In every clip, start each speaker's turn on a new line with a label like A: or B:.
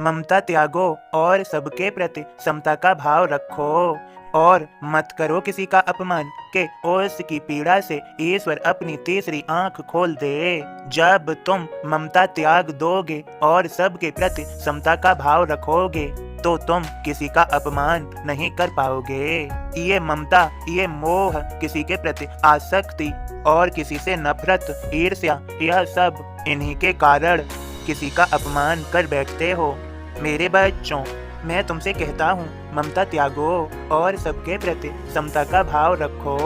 A: ममता त्यागो और सबके प्रति समता का भाव रखो और मत करो किसी का अपमान के उसकी पीड़ा से ईश्वर अपनी तीसरी आंख खोल दे। जब तुम ममता त्याग दोगे और सबके प्रति समता का भाव रखोगे तो तुम किसी का अपमान नहीं कर पाओगे। ये ममता, ये मोह, किसी के प्रति आसक्ति और किसी से नफरत, ईर्ष्या, यह सब इन्हीं के कारण किसी का अपमान कर बैठते हो। मेरे बच्चों, मैं तुमसे कहता हूँ, ममता त्यागो और सबके प्रति समता का भाव रखो।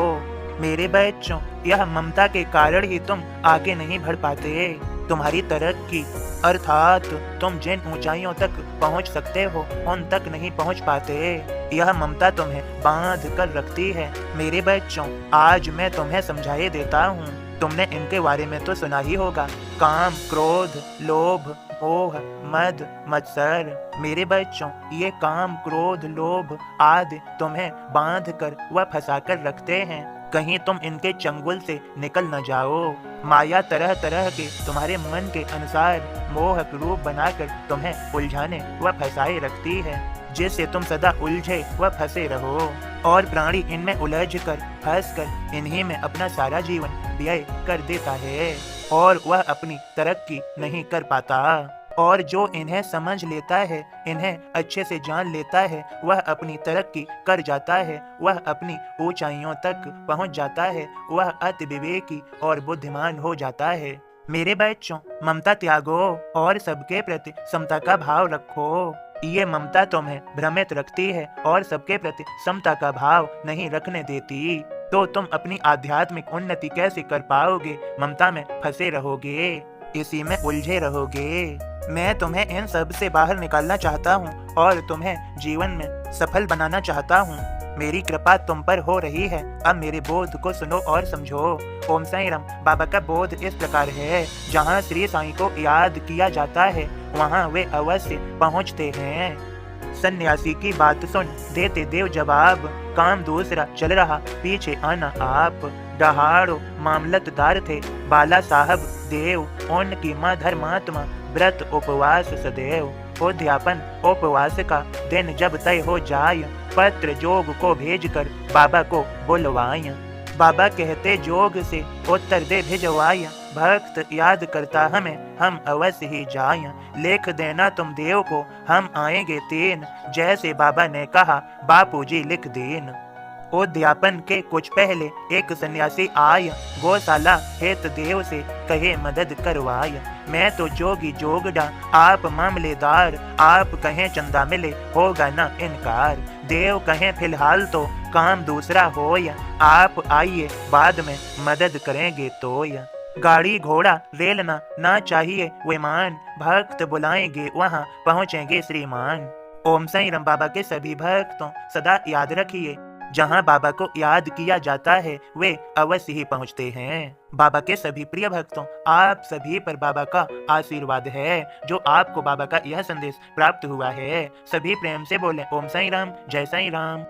A: मेरे बच्चों, यह ममता के कारण ही तुम आगे नहीं बढ़ पाते। तुम्हारी तरक्की अर्थात तुम जिन ऊंचाइयों तक पहुंच सकते हो उन तक नहीं पहुंच पाते। यह ममता तुम्हें बांध कर रखती है। मेरे बच्चों, आज मैं तुम्हें समझाए देता हूँ। तुमने इनके बारे में तो सुना ही होगा, काम, क्रोध, लोभ, मोह, मद, मत्सर। मेरे बच्चों, ये काम, क्रोध, लोभ आदि तुम्हें बांध कर व फंसा कर रखते हैं। कहीं तुम इनके चंगुल से निकल न जाओ। माया तरह तरह के तुम्हारे मन के अनुसार मोहक रूप बनाकर तुम्हें उलझाने व फंसाए रखती है, जिससे तुम सदा उलझे व फंसे रहो और प्राणी इनमें उलझ कर, फंस कर इन्हीं में अपना सारा जीवन व्यय कर देता है और वह अपनी तरक्की नहीं कर पाता। और जो इन्हें समझ लेता है, इन्हें अच्छे से जान लेता है, वह अपनी तरक्की कर जाता है, वह अपनी ऊंचाइयों तक पहुंच जाता है, वह अति विवेकी और बुद्धिमान हो जाता है। मेरे बच्चों, ममता त्यागो और सबके प्रति समता का भाव रखो। ये ममता तुम्हें भ्रमित रखती है और सबके प्रति समता का भाव नहीं रखने देती। तो तुम अपनी आध्यात्मिक उन्नति कैसे कर पाओगे? ममता में फंसे रहोगे, इसी में उलझे रहोगे। मैं तुम्हें इन सब से बाहर निकालना चाहता हूँ और तुम्हें जीवन में सफल बनाना चाहता हूँ। मेरी कृपा तुम पर हो रही है। अब मेरे बोध को सुनो और समझो। ओम साई राम। बाबा का बोध इस प्रकार है, जहाँ श्री साईं को याद किया जाता है वहाँ वे अवश्य पहुँचते हैं। सन्यासी की बात सुन देते देव जवाब, काम दूसरा चल रहा पीछे आना आप। दहाड़ो मामलतदार थे बाला साहब देव, उनकी माँ धर्मात्मा व्रत उपवास सदैव। उद्यापन उपवास का दिन जब तय हो जाय, पत्र जोग को भेजकर बाबा को बुलवाय। बाबा कहते जोग से उत्तर दे भिजवाय, भक्त याद करता हमें हम अवश्य ही जाय। लिख देना तुम देव को हम आएंगे 3, जैसे बाबा ने कहा बापूजी लिख देन। उद्यापन के कुछ पहले एक सन्यासी आय, गौशाला हेत देव से कहे मदद करवाय। मैं तो जोगी जोगड़ा आप मामलेदार, आप कहें चंदा मिले होगा न इनकार। देव कहें फिलहाल तो काम दूसरा होय, आप आइए बाद में मदद करेंगे तोय। गाड़ी घोड़ा रेल ना चाहिए विमान, भक्त बुलाएंगे वहाँ पहुँचेंगे श्रीमान। ओम साईं राम। बाबा के सभी भक्तों सदा याद रखिए, जहाँ बाबा को याद किया जाता है वे अवश्य ही पहुँचते हैं। बाबा के सभी प्रिय भक्तों, आप सभी पर बाबा का आशीर्वाद है। जो आपको बाबा का यह संदेश प्राप्त हुआ है, सभी प्रेम से बोले ओम साईं राम, जय साईं राम।